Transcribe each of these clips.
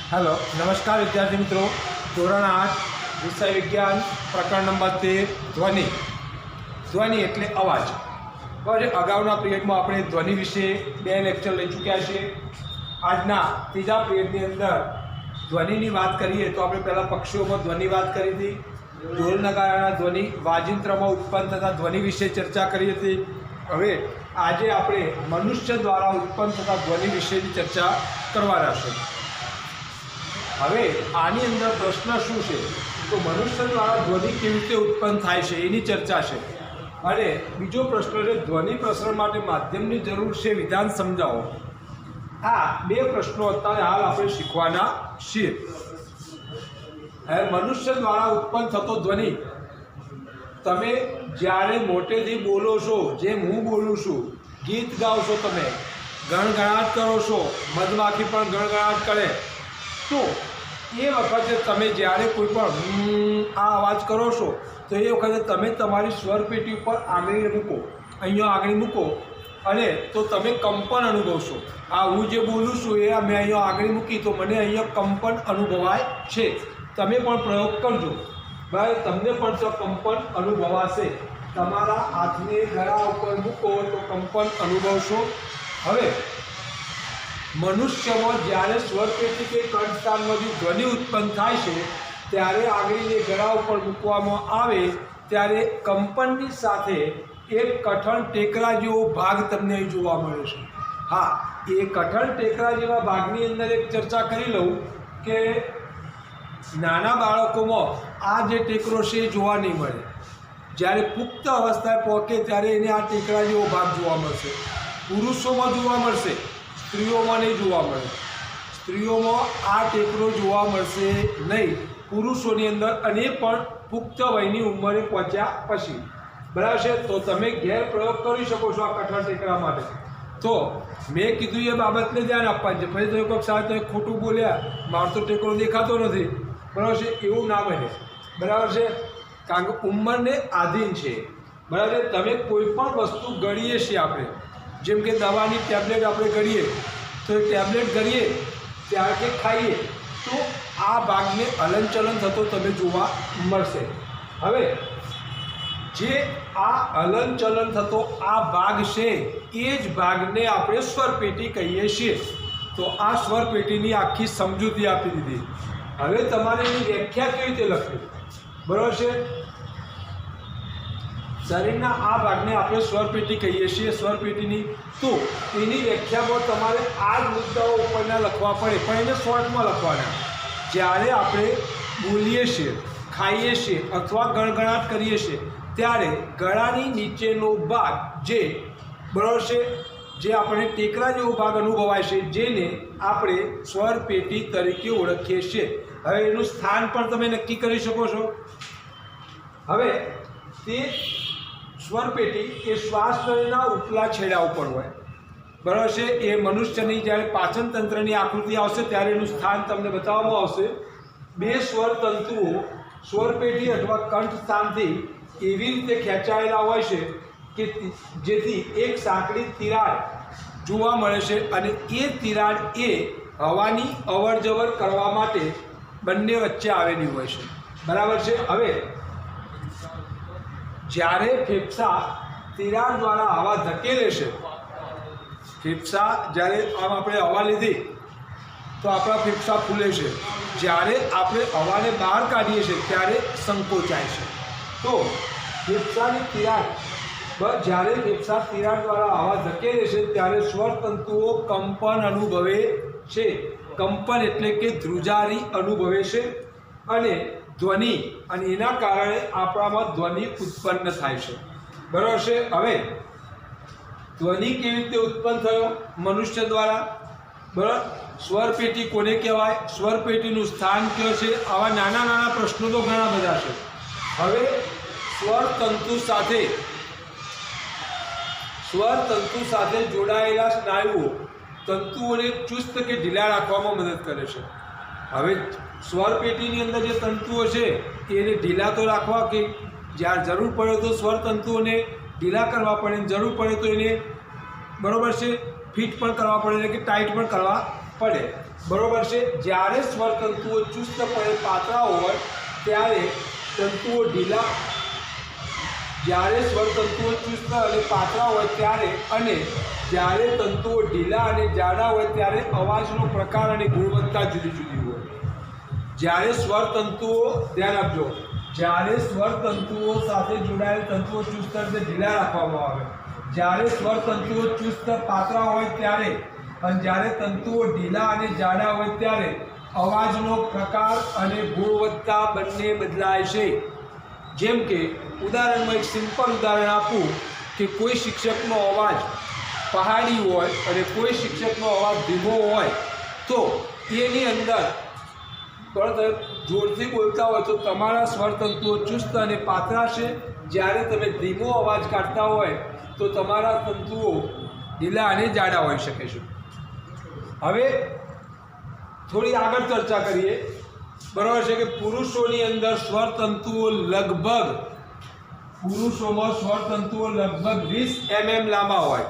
Hello नमस्कार विद्यार्थी मित्रों। ધોરણ 8 વિષય વિજ્ઞાન પ્રકરણ નંબર 13 ધ્વનિ। ધ્વનિ એટલે અવાજ। બરાબર, અગાઉના પિરિયડમાં આપણે ધ્વનિ વિશે 2 લેક્ચર લઈ ચૂક્યા છે। આજના ત્રીજા પિરિયડની અંદર ધ્વનિની વાત કરીએ તો આપણે પહેલાં પક્ષીઓમાં ધ્વનિ વાત કરી હતી, ઢોલ નગારાના ધ્વનિ, વાજિંત્રમાં ઉત્પન્ન થતા ધ્વનિ વિશે ચર્ચા કરી હતી। હવે આજે આપણે મનુષ્ય દ્વારા ઉત્પન્ન થતા ધ્વનિ વિશેની ચર્ચા કરવાના છે। હવે આની અંદર પ્રશ્ન શું છે તો મનુષ્ય દ્વારા ધ્વનિ કેવી રીતે ઉત્પન્ન થાય છે એની ચર્ચા છે। અને બીજો પ્રશ્ન છે ધ્વનિ પ્રસરણ માટે માધ્યમની જરૂર છે, વિધાન સમજાવો। આ 2 પ્રશ્નો અત્યારે હાલ આપણે શીખવાના છીએ। હવે મનુષ્ય દ્વારા ઉત્પન્ન થતો ધ્વનિ, તમે જ્યારે મોટેથી બોલો છો, જેમ હું બોલું છું, ગીત ગાઓ છો, તમે ગણગણાટ કરો છો, મધમાખી પણ ગણગણાટ કરે, તો એ વખતે તમે જ્યારે કોઈ પણ આ અવાજ કરો છો તો એ વખતે તમે તમારી સ્વર પેટી ઉપર આંગળી મૂકો, અહીંયા આંગળી મૂકો અને તો તમે કંપન અનુભવશો। આ હું જે બોલું છું એ મેં અહીંયા આંગળી મૂકી તો મને અહીંયા કંપન અનુભવાય છે। તમે પણ પ્રયોગ કરજો, બરાબર, તમને પણ જો કંપન અનુભવાશે। તમારા હાથને ગળા ઉપર મૂકો તો કંપન અનુભવશો। હવે મનુષ્યમાં જ્યારે સ્વરપેટી કે કંઠસ્થાનમાંથી ધ્વનિ ઉત્પન્ન થાય છે ત્યારે આંગળીને ગળા ઉપર મૂકવામાં આવે ત્યારે કંપનની સાથે એક કઠણ ટેકરા જેવો ભાગ તમને અહીં જોવા મળે છે। હા, એ કઠણ ટેકરા જેવા ભાગની અંદર એક ચર્ચા કરી લઉં કે નાના બાળકોમાં આ જે ટેકરો છે એ જોવા નહીં મળે। જ્યારે પુખ્ત અવસ્થાએ પહોંચે ત્યારે એને આ ટેકરા જેવો ભાગ જોવા મળશે। પુરુષોમાં જોવા મળશે, સ્ત્રીઓમાં નહીં જોવા મળે। સ્ત્રીઓમાં આ ટેકરો જોવા મળશે નહીં, પુરુષોની અંદર, અને પણ પુખ્ત વયની ઉંમરે પહોંચ્યા પછી, બરાબર છે। તો તમે ઘેર પ્રયોગ કરી શકો છો આ કઠણ ટેકરા માટે। તો મેં કીધું એ બાબતને ધ્યાન આપવાનું છે। પછી તો કોઈક સાહેબ તમે ખોટું બોલ્યા, મારો તો ટેકરો દેખાતો નથી, બરાબર છે, એવું ના બને, બરાબર છે, કારણ કે ઉંમરને આધીન છે, બરાબર છે। તમે કોઈ પણ વસ્તુ ગળીએ છીએ આપણે, જેમ કે દવાની ટેબ્લેટ આપણે ગળીએ તો એ ટેબ્લેટ ગળીએ ત્યાર કે ખાઈએ તો આ ભાગને હલનચલન થતો તમે જોવા મળશે। હવે જે આ હલનચલન થતો આ ભાગ છે એ જ ભાગને આપણે સ્વરપેટી કહીએ છીએ। તો આ સ્વરપેટીની આખી સમજૂતી આપી દીધી। હવે તમારે એની વ્યાખ્યા કેવી રીતે લખવી, બરાબર છે। શરીરના આ ભાગને આપણે સ્વરપેટી કહીએ છીએ, સ્વરપેટીની। તો એની વ્યાખ્યામાં તમારે આ જ મુદ્દાઓ ઉપરના લખવા પડે, પણ એને શોર્ટમાં લખવાના। જ્યારે આપણે બોલીએ છીએ, ખાઈએ છીએ અથવા ગણગણાટ કરીએ છીએ ત્યારે ગળાની નીચેનો ભાગ જે, બરાબર છે, જે આપણે ટેકરા જેવો ભાગ અનુભવાય છે, જેને આપણે સ્વરપેટી તરીકે ઓળખીએ છીએ। હવે એનું સ્થાન પણ તમે નક્કી કરી શકો છો। હવે તે સ્વરપેટી એ શ્વાસ નળીના ઉપલા છેડા ઉપર હોય, બરાબર છે। એ મનુષ્યની જ્યારે પાચન તંત્રની આકૃતિ આવશે ત્યારે એનું સ્થાન તમને બતાવવામાં આવશે। 2 સ્વર તંતુઓ સ્વરપેટી અથવા કંઠ સ્થાનથી એવી રીતે ખેંચાયેલા હોય છે કે જેથી એક સાંકડી તિરાડ જોવા મળે છે, અને એ તિરાડ એ હવાની અવર જવર કરવા માટે બંને વચ્ચે આવેલી હોય છે, બરાબર છે। હવે જ્યારે ફેફસા તિરાડ દ્વારા હવા ધકેલે છે, ફેફસા જ્યારે આમ આપણે હવા લીધી તો આપણા ફેફસા ફૂલે છે, જ્યારે આપણે હવાને બહાર કાઢીએ છીએ ત્યારે સંકોચાય છે। તો ફેફસાની તિરાડ, બસ જ્યારે ફેફસા તિરાડ દ્વારા હવા ધકેલે છે ત્યારે સ્વરતંતુઓ કંપન અનુભવે છે। કંપન એટલે કે ધ્રુજારી અનુભવે છે અને ધ્વનિ, અને એના કારણે આપણામાં ધ્વનિ ઉત્પન્ન થાય છે, બરાબર છે। હવે ધ્વનિ કેવી રીતે ઉત્પન્ન થયો મનુષ્ય દ્વારા, બરાબર, સ્વરપેટી કોને કહેવાય, સ્વરપેટીનું સ્થાન કયું છે, આવા નાના નાના પ્રશ્નો તો ઘણા બધા છે। હવે સ્વરતંતુ સાથે જોડાયેલા સ્નાયુઓ તંતુઓને ચુસ્ત કે ઢીલા રાખવામાં મદદ કરે છે। હવે સ્વરપેટીની અંદર જે તંતુઓ છે એને ઢીલા તો રાખવા, કે જ્યારે જરૂર પડે તો સ્વરતંતુઓને ઢીલા કરવા પડે, જરૂર પડે તો એને, બરાબર છે, ફિટ પણ કરવા પડે, એટલે કે ટાઈટ પણ કરવા પડે, બરોબર છે. જ્યારે સ્વર તંતુઓ ચુસ્તપણે પાતળા હોય ત્યારે તંતુઓ ઢીલા, જ્યારે સ્વર તંતુઓ ચુસ્ત અને પાતળા હોય ત્યારે, અને જ્યારે તંતુઓ ઢીલા અને જાડા હોય ત્યારે અવાજનો પ્રકાર અને ગુણવત્તા જુદી જુદી હોય. જ્યારે સ્વર તંતુઓ, ધ્યાન આપજો, જ્યારે સ્વર તંતુઓ સાથે જોડાયેલ તંતુઓ ચુસ્ત અને ઢીલા રાખવામાં આવે, જ્યારે સ્વર તંતુઓ ચુસ્ત પાતળા હોય ત્યારે, અને જ્યારે તંતુઓ ઢીલા અને જાડા હોય ત્યારે અવાજનો પ્રકાર અને ગુણવત્તા બંને બદલાય છે. જેમ કે ઉદાહરણમાં એક સિમ્પલ ઉદાહરણ આપું કે કોઈ શિક્ષકનો અવાજ પહાડી હોય અને કોઈ શિક્ષકનો અવાજ ધીમો હોય, તો તેની અંદર જોરથી બોલતા હોય તો તમારા સ્વરતંતુઓ ચુસ્ત અને પાતળા છે, જ્યારે તમે ધીમો અવાજ કાઢતા હોય તો તમારા તંતુઓ ઢીલા અને જાડા હોઈ શકે છે. હવે થોડી આગળ ચર્ચા કરીએ, બરાબર છે, કે પુરુષોની અંદર સ્વરતંતુઓ લગભગ, પુરુષોમાં સ્વરતંતુઓ લગભગ 20 mm લાંબા હોય,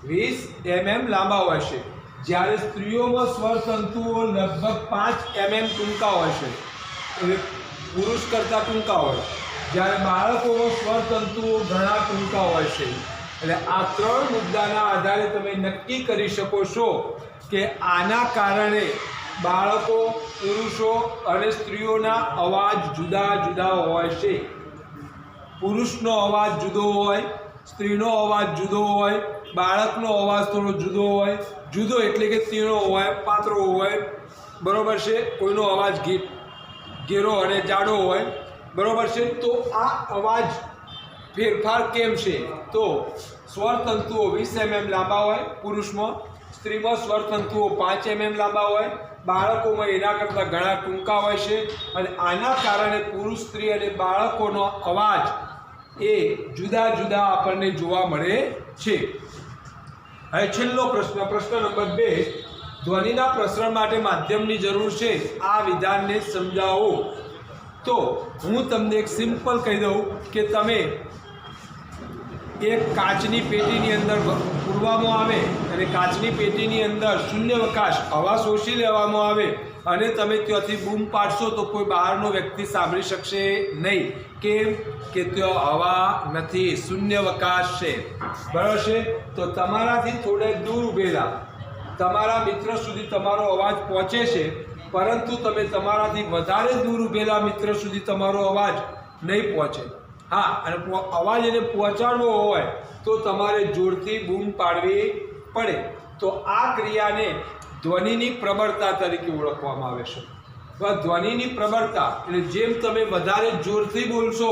20 mm લાંબા હોય છે, જ્યારે સ્ત્રીઓમાં સ્વરતંતુઓ લગભગ 5 mm ટૂંકા હોય છે, એટલે પુરુષ કરતાં ટૂંકા હોય. જ્યારે બાળકોમાં સ્વરતંતુઓ ઘણા ટૂંકા હોય છે. એટલે આ ત્રણ મુદ્દાના આધારે તમે નક્કી કરી શકો છો કે આના કારણે બાળકો, પુરુષો અને સ્ત્રીઓના અવાજ જુદા જુદા હોય છે. પુરુષનો અવાજ જુદો હોય, સ્ત્રીનો અવાજ જુદો હોય, બાળકનો અવાજ થોડો જુદો હોય. જુદો એટલે કે તીણો હોય, પાતળો હોય, બરાબર છે, કોઈનો અવાજ ઘેરો અને જાડો હોય, બરાબર છે. તો આ અવાજ ફેરફાર કેમ છે? તો સ્વરતંતુઓ 20 mm લાંબા હોય પુરુષમાં, સ્ત્રીમાં સ્વરતંતુઓ 5 mm લાંબા હોય, બાળકોમાં એના કરતાં ઘણા ટૂંકા હોય છે. અને આના કારણે પુરુષ, સ્ત્રી અને બાળકોનો અવાજ એ જુદા જુદા આપણને જોવા મળે છે. હવે છેલ્લો પ્રશ્ન, પ્રશ્ન નંબર 2, ધ્વનિના પ્રસરણ માટે માધ્યમની જરૂર છે, આ વિધાનને સમજાવો. તો હું તમને એક સિમ્પલ કહી દઉં કે તમે એક કાચની પેટીની અંદર પૂરવામાં આવે અને કાચની પેટીની અંદર શૂન્યાવકાશ, હવા શોષી લેવામાં આવે અને તમે ત્યાંથી બૂમ પાડશો તો કોઈ બહારનો વ્યક્તિ સાંભળી શકશે નહીં. કેમ? કે ત્યાં હવા નથી, શૂન્યાવકાશ છે, બરાબર છે. તો તમારાથી થોડે દૂર ઉભેલા તમારા મિત્ર સુધી તમારો અવાજ પહોંચે છે, પરંતુ તમે તમારાથી વધારે દૂર ઉભેલા મિત્ર સુધી તમારો અવાજ નહીં પહોંચે. હા, અને અવાજ એને પહોંચાડવો હોય તો તમારે જોરથી બૂમ પાડવી પડે. તો આ ક્રિયાને ધ્વનિની પ્રબળતા તરીકે ઓળખવામાં આવે છે. ધ્વનિની પ્રબળતા એટલે જેમ તમે વધારે જોરથી બોલશો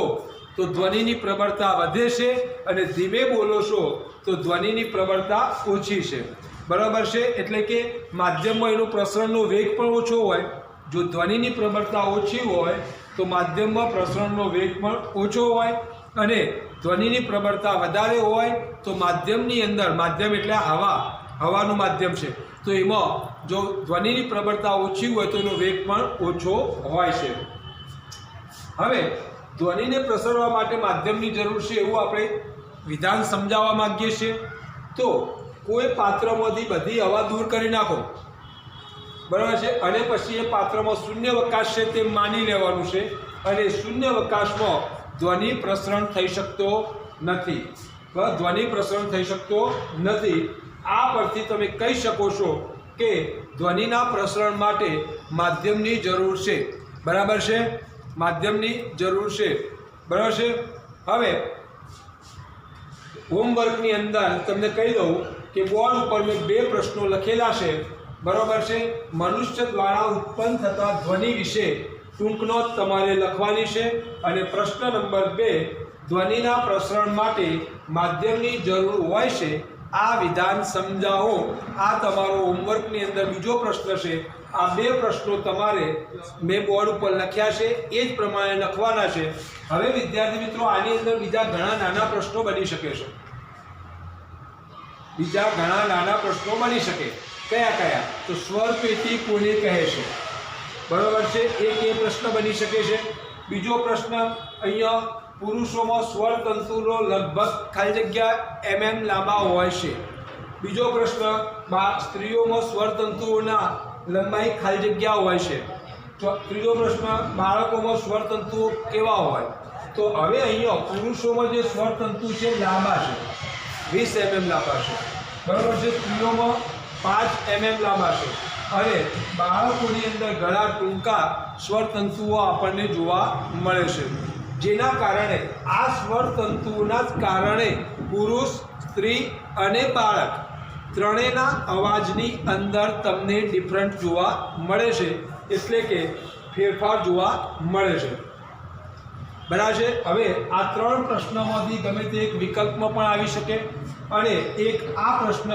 તો ધ્વનિની પ્રબળતા વધે છે, અને ધીમે બોલો છો તો ધ્વનિની પ્રબળતા ઓછી છે, બરાબર છે. એટલે કે માધ્યમમાં એનો પ્રસરણનો વેગ પણ ઓછો હોય. જો ધ્વનિની પ્રબળતા ઓછી હોય તો માધ્યમમાં પ્રસરણનો વેગ પણ ઓછો હોય, અને ધ્વનિની પ્રબળતા વધારે હોય તો માધ્યમની અંદર, માધ્યમ એટલે હવાનું માધ્યમ છે, તો એમાં જો ધ્વનિની પ્રબળતા ઓછી હોય તો એનો વેગ પણ ઓછો હોય છે. હવે ધ્વનિને પ્રસરવા માટે માધ્યમની જરૂર છે એવું આપણે વિધાન સમજાવવા માંગીએ છીએ. તો કોઈ પાત્રમાંથી બધી હવા દૂર કરી નાખો, બરાબર છે, અને પછી એ પાત્રમાં શૂન્યાવકાશ છે તે માની લેવાનું છે, અને શૂન્યાવકાશમાં ધ્વનિ પ્રસરણ થઈ શકતો નથી, ધ્વનિ પ્રસરણ થઈ શકતો નથી. આ પરથી તમે કહી શકો છો કે ધ્વનિના પ્રસરણ માટે માધ્યમની જરૂર છે, બરાબર છે, માધ્યમની જરૂર છે, બરાબર છે. હવે હોમવર્કની અંદર તમને કહી દઉં કે બોર્ડ ઉપર મેં 2 પ્રશ્નો લખેલા છે, બરાબર છે. મનુષ્ય દ્વારા ઉત્પન્ન થતા ધ્વનિ વિશે ટૂંક નોંધ તમારે લખવાની છે. અને પ્રશ્ન નંબર 2, ધ્વનિના પ્રસરણ માટે માધ્યમની જરૂર હોય છે, આ વિધાન સમજાવો. આ તમારો હોમવર્કની અંદર બીજો પ્રશ્ન છે. આ 2 પ્રશ્નો તમારે મેં બોર્ડ ઉપર લખ્યા છે એ જ પ્રમાણે લખવાના છે. હવે વિદ્યાર્થી મિત્રો, આની અંદર બીજા ઘણા નાના પ્રશ્નો બની શકે છે, બીજા ઘણા નાના પ્રશ્નો બની શકે. કયા કયા? તો સ્વર પેટી કોને કહે છે, બરાબર છે, એક એ પ્રશ્ન બની શકે છે. બીજો પ્રશ્ન અહીંયા, પુરુષોમાં સ્વર તંતુનો લગભગ ખાલી જગ્યા mm લાંબા હોય છે, બીજો પ્રશ્ન, સ્ત્રીઓમાં સ્વરતંતુઓના લંબાઈ ખાલી જગ્યા હોય છે. ત્રીજો પ્રશ્ન, બાળકોમાં સ્વરતંતુઓ કેવા હોય? તો હવે અહીંયા પુરુષોમાં જે સ્વરતંતુ છે લાંબા છે, 20 mm લાંબા છે, બરાબર છે. સ્ત્રીઓમાં 5 mm લાંબા છે અને બાળકોની અંદર ઘણા ટૂંકા સ્વરતંતુઓ આપણને જોવા મળે છે, જેના કારણે આ સ્વરતંતુઓના જ કારણે પુરુષ, સ્ત્રી અને બાળક ત્રણેયના અવાજની અંદર તમને ડિફરન્ટ જોવા મળે છે, એટલે કે ફેરફાર જોવા મળે છે, બરાબર છે. હવે આ 3 પ્રશ્નોમાંથી ગમે તે એક વિકલ્પમાં પણ આવી શકે અને એક આ પ્રશ્ન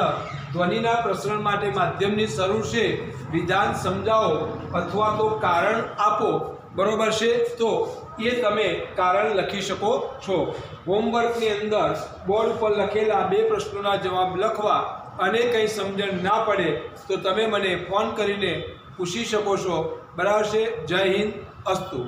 ધ્વનિના પ્રસરણ માટે માધ્યમની જરૂર છે, વિધાન સમજાવો અથવા તો કારણ આપો, બરોબર છે. તો એ તમે કારણ લખી શકો છો. હોમવર્કની અંદર બોર્ડ ઉપર લખેલા 2 પ્રશ્નોના જવાબ લખવા અને કંઈ સમજણ ના પડે તો તમે મને ફોન કરીને પૂછી શકો છો, બરાબર છે. જય હિન્દ, અસ્તુ.